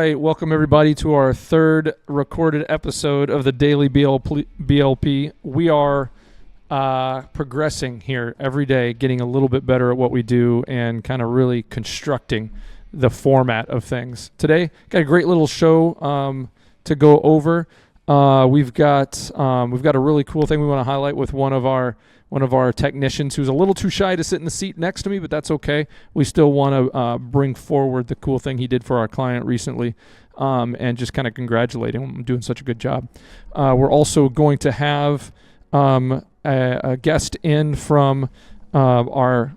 right, welcome everybody to our third recorded episode of the Daily BLP. We are progressing here every day, getting a little bit better at what we do and kind of really constructing the format of things. Today, got a great little show to go over. We've got a really cool thing we want to highlight with one of our technicians who's a little too shy to sit in the seat next to me, but that's okay. We still want to bring forward the cool thing he did for our client recently, and just kind of congratulate him on doing such a good job. We're also going to have a guest in from our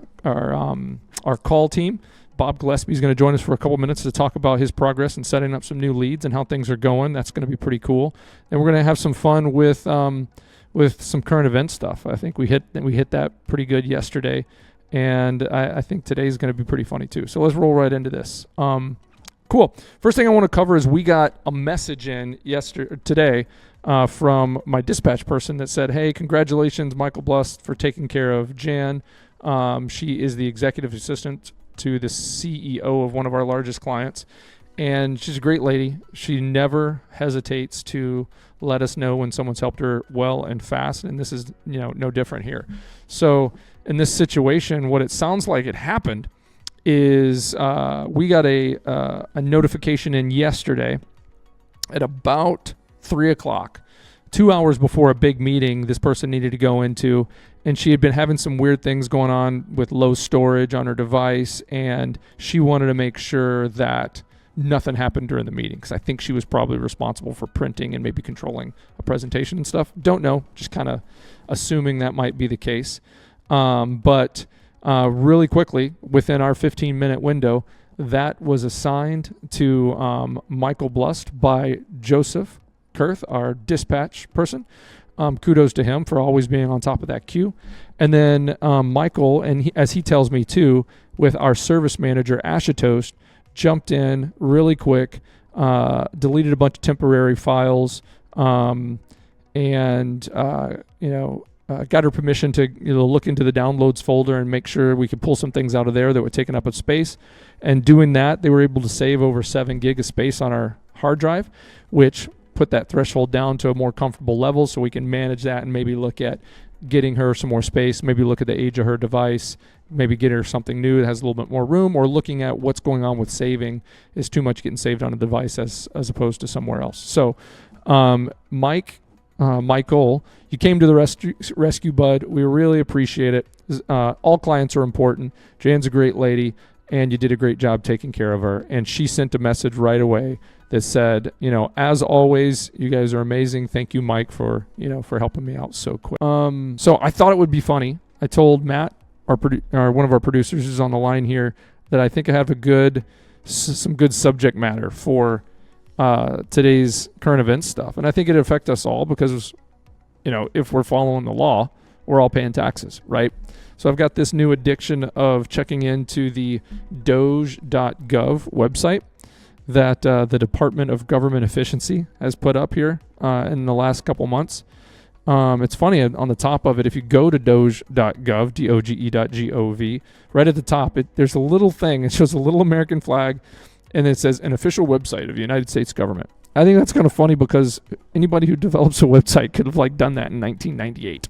call team. Bob Gillespie is going to join us for a couple minutes to talk about his progress and setting up some new leads and how things are going. That's going to be pretty cool. And we're going to have some fun with some current event stuff. I think we hit that pretty good yesterday, and I think today's going to be pretty funny too. So let's roll right into this. Cool. First thing I want to cover is we got a message in today from my dispatch person that said, "Hey, congratulations, Michael Blust, for taking care of Jan. She is the executive assistant to the CEO of one of our largest clients, and she's a great lady. She never hesitates to let us know when someone's helped her well and fast, and this is no different here. So in this situation, what it sounds like it happened is we got a notification in yesterday at about 3 o'clock, 2 hours before a big meeting this person needed to go into, and she had been having some weird things going on with low storage on her device, and she wanted to make sure that nothing happened during the meeting, because I think she was probably responsible for printing and maybe controlling a presentation and stuff. Don't know, just kind of assuming that might be the case. But really quickly, within our 15-minute window, that was assigned to Michael Blust by Joseph Kurth, our dispatch person. Kudos to him for always being on top of that queue. And then Michael, and as he tells me too, with our service manager, Ashutosh, jumped in really quick, deleted a bunch of temporary files, and got her permission to look into the downloads folder and make sure we could pull some things out of there that were taking up space. And doing that, they were able to save over 7 gig of space on our hard drive, which put that threshold down to a more comfortable level, so we can manage that and maybe look at getting her some more space, maybe look at the age of her device, maybe get her something new that has a little bit more room, or looking at what's going on with saving. Is too much getting saved on a device as opposed to somewhere else. So Michael, you came to the rescue, bud. We really appreciate it. All clients are important. Jan's a great lady, and you did a great job taking care of her. And she sent a message right away that said, as always, you guys are amazing. Thank you, Mike, for helping me out so quick. So I thought it would be funny. I told Matt, one of our producers who's on the line here, that I think I have some good subject matter for today's current events stuff. And I think it'll affect us all because, if we're following the law, we're all paying taxes, right? So I've got this new addiction of checking into the Doge.gov website that the Department of Government Efficiency has put up here in the last couple months. It's funny, on the top of it, if you go to Doge.gov, Doge.gov, right at the top, there's a little thing. It shows a little American flag, and it says an official website of the United States government. I think that's kind of funny because anybody who develops a website could have done that in 1998.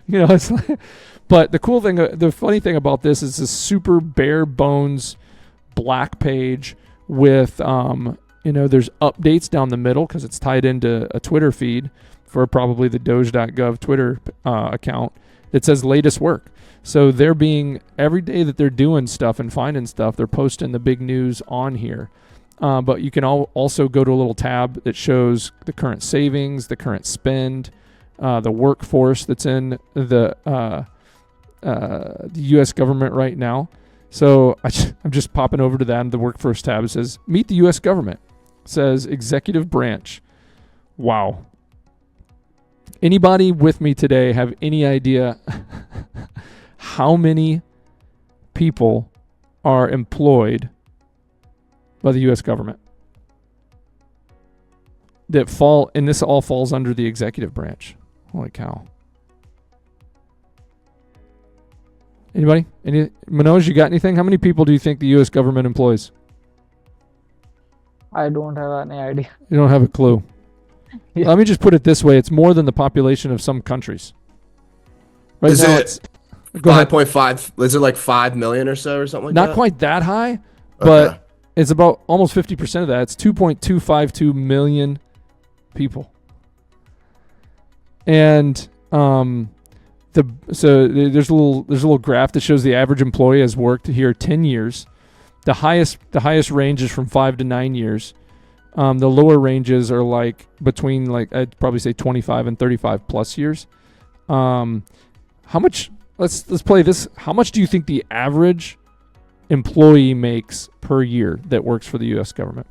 It's like, but the funny thing about this is this super bare bones black page with, there's updates down the middle because it's tied into a Twitter feed for probably the Doge.gov Twitter account that says latest work. So every day that they're doing stuff and finding stuff, they're posting the big news on here. But you can also go to a little tab that shows the current savings, the current spend, the workforce that's in the U.S. government right now. So I'm just popping over to that, and the workforce tab. It says, meet the U.S. government. It says executive branch. Wow. Anybody with me today have any idea how many people are employed by the U.S. government that fall, and this all falls under the executive branch? Holy cow. Anybody? Manoj, you got anything? How many people do you think the U.S. government employs? I don't have any idea. You don't have a clue. Yeah. Let me just put it this way: it's more than the population of some countries. Right Is now, it it's go ahead. 5.5? Is it like 5 million or so or something like that? Not quite that high, but Okay. it's about almost 50% of that. It's 2.252 million people. And there's a little graph that shows the average employee has worked here 10 years. The highest range is from 5 to 9 years. The lower ranges are like between I'd probably say 25 and 35 plus years. How much? Let's play this. How much do you think the average employee makes per year that works for the U.S. government?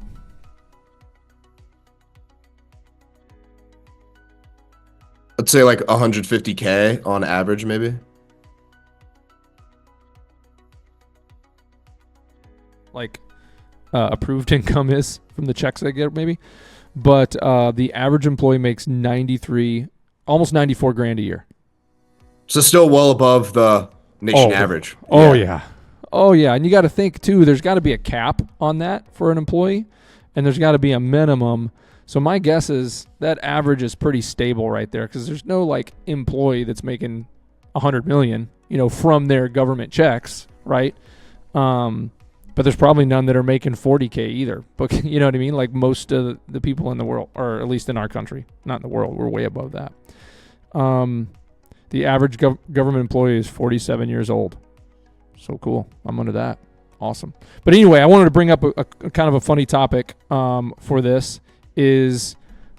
Let's say like 150K on average, maybe. Like approved income is from the checks I get, maybe. But the average employee makes almost 94 grand a year. So still well above the nation average. Oh yeah. And you got to think too. There's got to be a cap on that for an employee, and there's got to be a minimum. So my guess is that average is pretty stable right there, because there's no like employee that's making 100 million, from their government checks, right? But there's probably none that are making 40K either. But you know what I mean? Like most of the people in the world, or at least in our country, not in the world, we're way above that. The average government employee is 47 years old. So cool. I'm under that. Awesome. But anyway, I wanted to bring up a kind of a funny topic for this is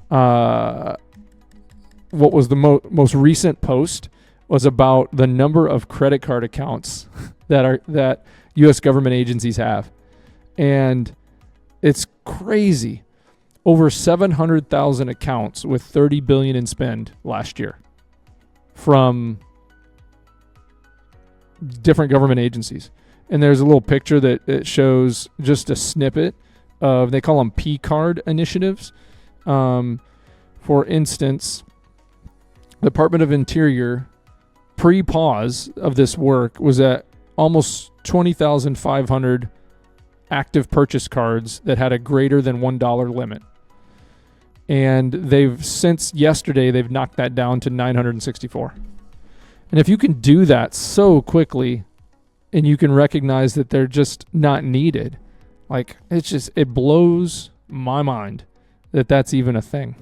what was the most recent post was about the number of credit card accounts that U.S. government agencies have. And it's crazy. Over 700,000 accounts with $30 billion in spend last year from different government agencies. And there's a little picture that it shows just a snippet of, they call them P-card initiatives. For instance, the Department of Interior pre-pause of this work was at almost 20,500 active purchase cards that had a greater than $1 limit. And since yesterday, they've knocked that down to 964. And if you can do that so quickly, and you can recognize that they're just not needed, like it blows my mind that that's even a thing.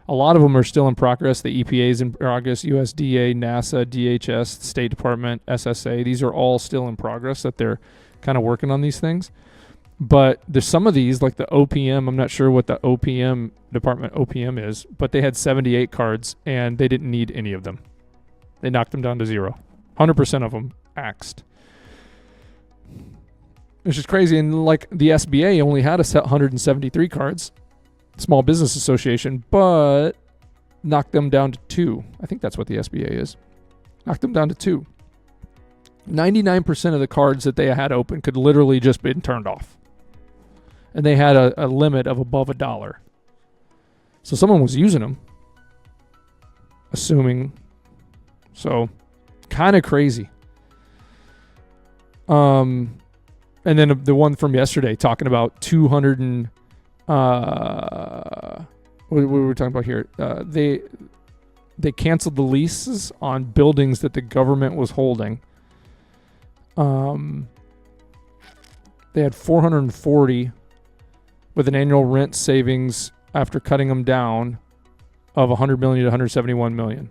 A lot of them are still in progress. The EPA is in progress, USDA, NASA, DHS, State Department, SSA. These are all still in progress, that they're kind of working on these things. But there's some of these, like the OPM, I'm not sure what the Department OPM is, but they had 78 cards and they didn't need any of them. They knocked them down to 0. 100% of them axed. It's just crazy. And like the SBA only had 173 cards, Small Business Association, but knocked them down to 2. I think that's what the SBA is. Knocked them down to 2. 99% of the cards that they had open could literally just been turned off. And they had a limit of above $1. So someone was using them, assuming. So kind of crazy. And then the one from yesterday talking about 200 and what were we talking about here? They canceled the leases on buildings that the government was holding. They had 440 with an annual rent savings after cutting them down of 100 million to 171 million.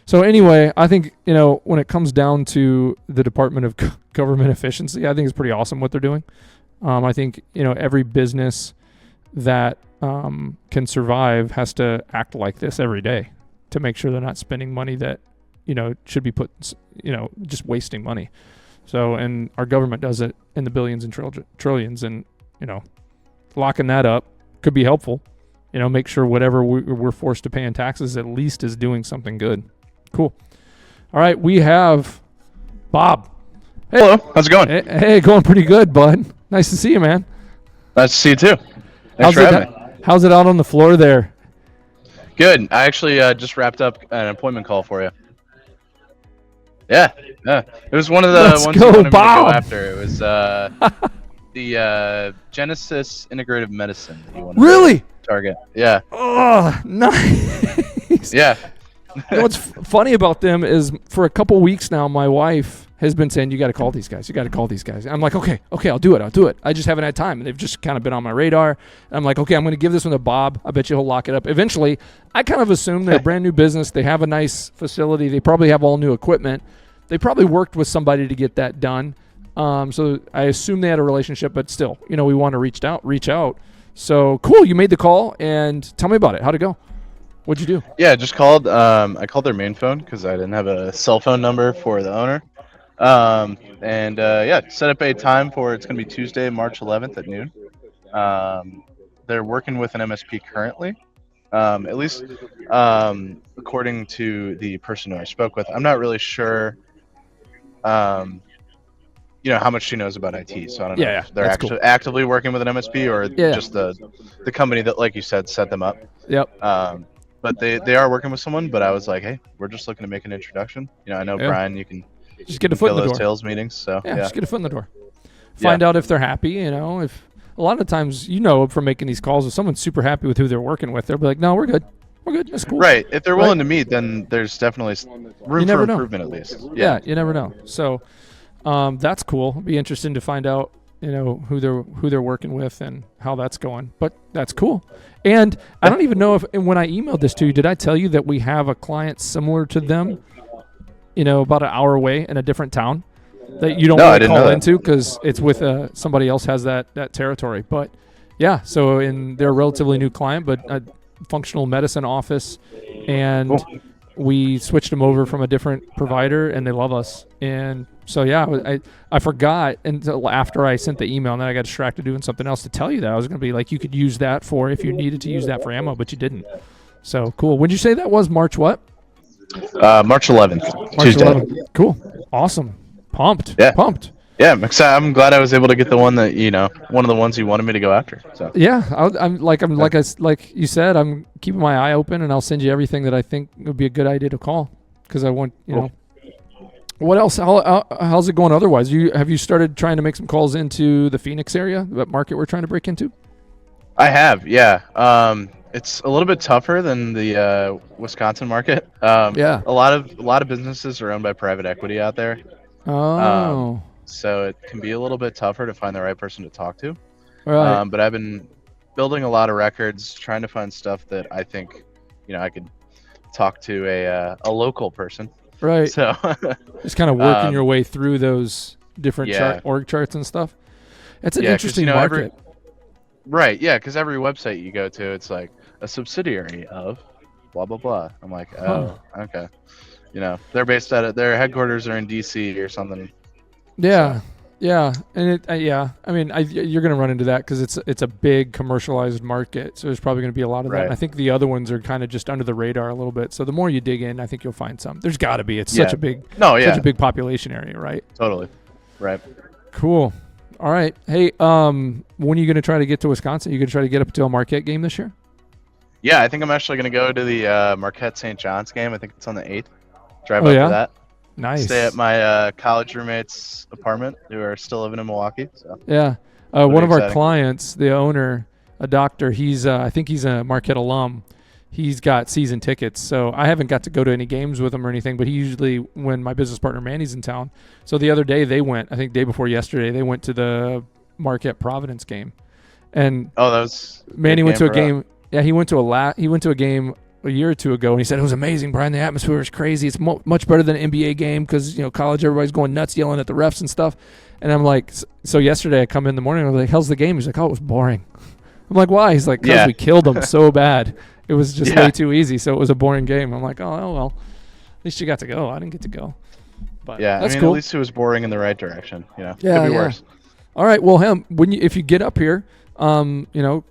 So anyway, I think, when it comes down to the Department of Government Efficiency, I think it's pretty awesome what they're doing. I think, every business that can survive has to act like this every day to make sure they're not spending money that, should be put, just wasting money. So, and our government does it in the billions and trillions, and, locking that up could be helpful. Make sure whatever we're forced to pay in taxes at least is doing something good. Cool. All right, we have Bob. Hey. Hello, how's it going? Hey, going pretty good, bud. Nice to see you, man. Nice to see you too. Thanks for having me. How's it out on the floor there? Good. I actually just wrapped up an appointment call for you. Yeah. It was one of the ones you wanted me to go after. It was The Genesis Integrative Medicine that you want to Really? target. Yeah. Oh, nice. Yeah. You know what's funny about them is for a couple weeks now, my wife has been saying, you got to call these guys. You got to call these guys. I'm like, okay, I'll do it. I just haven't had time. And they've just kind of been on my radar. I'm like, okay, I'm going to give this one to Bob. I bet you he'll lock it up. Eventually, I kind of assume they're a brand new business. They have a nice facility. They probably have all new equipment. They probably worked with somebody to get that done. So I assume they had a relationship, but still, we want to reach out. So cool. You made the call and tell me about it. How'd it go? What'd you do? Yeah, just called. I called their main phone because I didn't have a cell phone number for the owner. Set up a time for it's going to be Tuesday, March 11th at noon. They're working with an MSP currently, at least according to the person who I spoke with. I'm not really sure, how much she knows about IT. So I don't know if they're actually actively working with an MSP or just the company that, like you said, set them up. Yep. But they are working with someone. But I was like, hey, we're just looking to make an introduction. I know Brian, you can. Just get a foot in the door. Sales meetings, so just get a foot in the door. Find out if they're happy. If a lot of times from making these calls, if someone's super happy with who they're working with, they'll be like, "No, we're good. That's cool." Right. If they're willing to meet, then there's definitely room for improvement at least. Yeah, you never know. So that's cool. It'd be interesting to find out, who they're working with and how that's going. But that's cool. And I don't even know if when I emailed this to you, did I tell you that we have a client similar to them? About an hour away in a different town that you don't want to call into because it's with somebody else has that territory. But yeah, so they're a relatively new client, but a functional medicine office, and we switched them over from a different provider, and they love us. And so I forgot until after I sent the email, and then I got distracted doing something else to tell you that I was going to be like, you could use that if you needed to use that for ammo, but you didn't. So cool. When did you say that was March what? March 11th, Tuesday. 11th. Cool. Awesome. Pumped. Yeah. Pumped. Yeah, I'm excited. I'm glad I was able to get the one that one of the ones you wanted me to go after. So yeah, like you said, I'm keeping my eye open, and I'll send you everything that I think would be a good idea to call because I want know. What else? How's it going otherwise? Have you started trying to make some calls into the Phoenix area, that market we're trying to break into? I have, yeah. It's a little bit tougher than the Wisconsin market. A lot of businesses are owned by private equity out there. Oh. So it can be a little bit tougher to find the right person to talk to. Right. But I've been building a lot of records, trying to find stuff that I think, I could talk to a local person. Right. So just kind of working your way through those different org charts and stuff. It's an interesting market. Right, yeah, because every website you go to, it's like a subsidiary of blah, blah, blah. I'm like, okay. They're based out of, their headquarters are in D.C. or something. Yeah, yeah. And I mean, you're going to run into that because it's a big commercialized market. So there's probably going to be a lot of that. And I think the other ones are kind of just under the radar a little bit. So the more you dig in, I think you'll find some. There's got to be. It's such a big population area, right? Totally. Right. Cool. All right. Hey, when are you going to try to get to Wisconsin? Are you going to try to get up to a Marquette game this year? Yeah, I think I'm actually going to go to the Marquette St. John's game. I think it's on the 8th. Drive up to that. Nice. Stay at my college roommate's apartment who are still living in Milwaukee. So. Yeah. One of our clients, the owner, a doctor, I think he's a Marquette alum. He's got season tickets. So I haven't got to go to any games with him or anything, but he usually, when my business partner Manny's in town. So the other day they went, I think day before yesterday, they went to the Marquette Providence game. And that was Manny went to a game. Yeah, he went to a game a year or two ago, and he said it was amazing, Brian. The atmosphere is crazy. It's much better than an NBA game because college, everybody's going nuts, yelling at the refs and stuff. And I'm like, so yesterday I come in the morning, I was like, how's the game? He's like, oh, it was boring. I'm like, why? He's like, because we killed them so bad. It was just way too easy, so it was a boring game. I'm like, oh well, at least you got to go. I didn't get to go. But that's cool. At least it was boring in the right direction. Yeah, could be worse. All right, well, if you get up here, and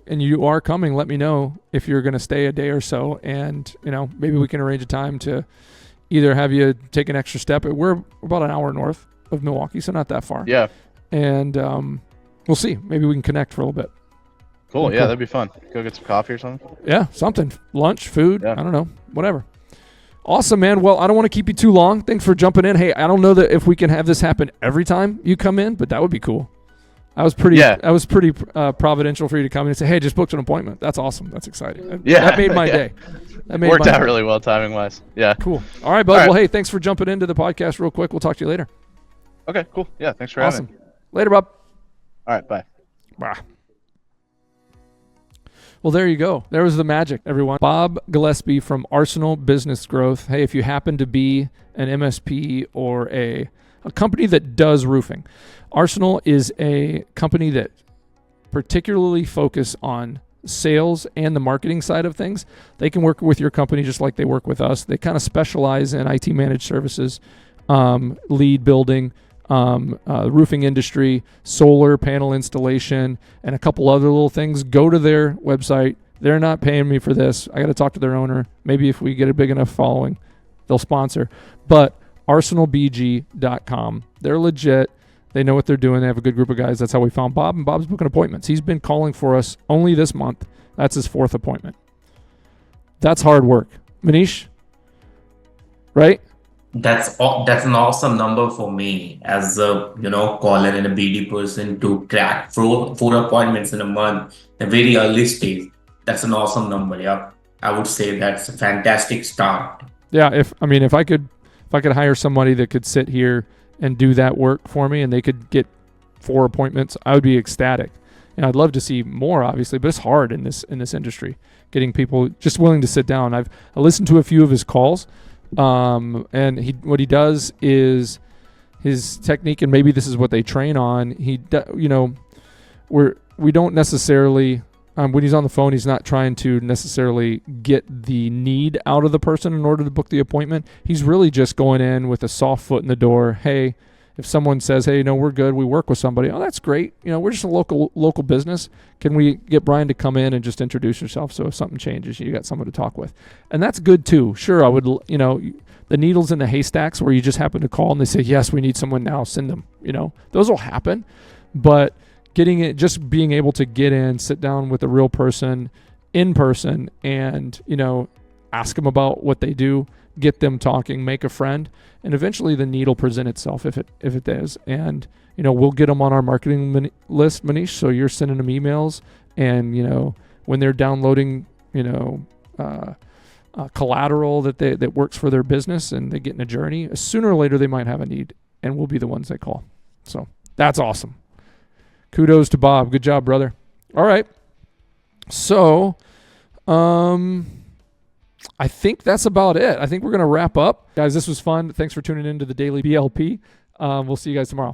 you are coming, let me know if you're going to stay a day or so, and maybe we can arrange a time to either have you take an extra step. We're about an hour north of Milwaukee, so not that far. Yeah. And we'll see. Maybe we can connect for a little bit. Cool. Yeah, that'd be fun. Go get some coffee or something. Yeah, something. Lunch, food. Yeah. I don't know. Whatever. Awesome, man. Well, I don't want to keep you too long. Thanks for jumping in. Hey, I don't know that if we can have this happen every time you come in, but that would be cool. I was pretty Yeah. providential for you to come in and say, hey, just booked an appointment. That's awesome. That's exciting. Yeah, That made my yeah. day. That made Worked my out day. really well timing wise. Yeah. Cool. All right, bud. All right. Well, hey, thanks for jumping into the podcast real quick. We'll talk to you later. Okay, cool. Yeah, thanks for Awesome. having me. Later, Bob. All right, bye. Bye. Well, there you go. There was the magic, everyone. Bob Gillespie from Arsenal Business Growth. Hey, if you happen to be an MSP or a company that does roofing, Arsenal is a company that particularly focus on sales and the marketing side of things. They can work with your company just like they work with us. They kind of specialize in IT managed services, lead building, roofing industry, solar panel installation, and a couple other little things. Go to their website. They're not paying me for this. I got to talk to their owner. Maybe if we get a big enough following, they'll sponsor. But arsenalbg.com. They're legit. They know what they're doing. They have a good group of guys. That's how we found Bob, and Bob's booking appointments. He's been calling for us only this month. That's his 4th appointment. That's hard work. Manish, right? That's an awesome number for me as a caller and a BD person to crack four appointments in a month, a very early stage. That's an awesome number. Yeah, I would say that's a fantastic start. Yeah, if I could hire somebody that could sit here and do that work for me and they could get 4 appointments, I would be ecstatic. And I'd love to see more, obviously, but it's hard in this industry, getting people just willing to sit down. I listened to a few of his calls, and what he does is his technique, and maybe this is what they train on. We don't necessarily, when he's on the phone, he's not trying to necessarily get the need out of the person in order to book the appointment. He's really just going in with a soft foot in the door. Hey, if someone says, hey, we're good, we work with somebody, oh, that's great. We're just a local business. Can we get Brian to come in and just introduce yourself so if something changes, you got someone to talk with? And that's good too. Sure, I would, the needles in the haystacks where you just happen to call and they say, yes, we need someone now, send them. Those will happen. But just being able to get in, sit down with a real person in person and, ask them about what they do, get them talking, make a friend, and eventually the need will present itself if it does. And, we'll get them on our marketing list, Manish. So you're sending them emails and, when they're downloading, collateral that works for their business and they get in a journey, sooner or later they might have a need and we'll be the ones they call. So that's awesome. Kudos to Bob. Good job, brother. All right. So, I think that's about it. I think we're going to wrap up. Guys, this was fun. Thanks for tuning in to the Daily BLP. We'll see you guys tomorrow.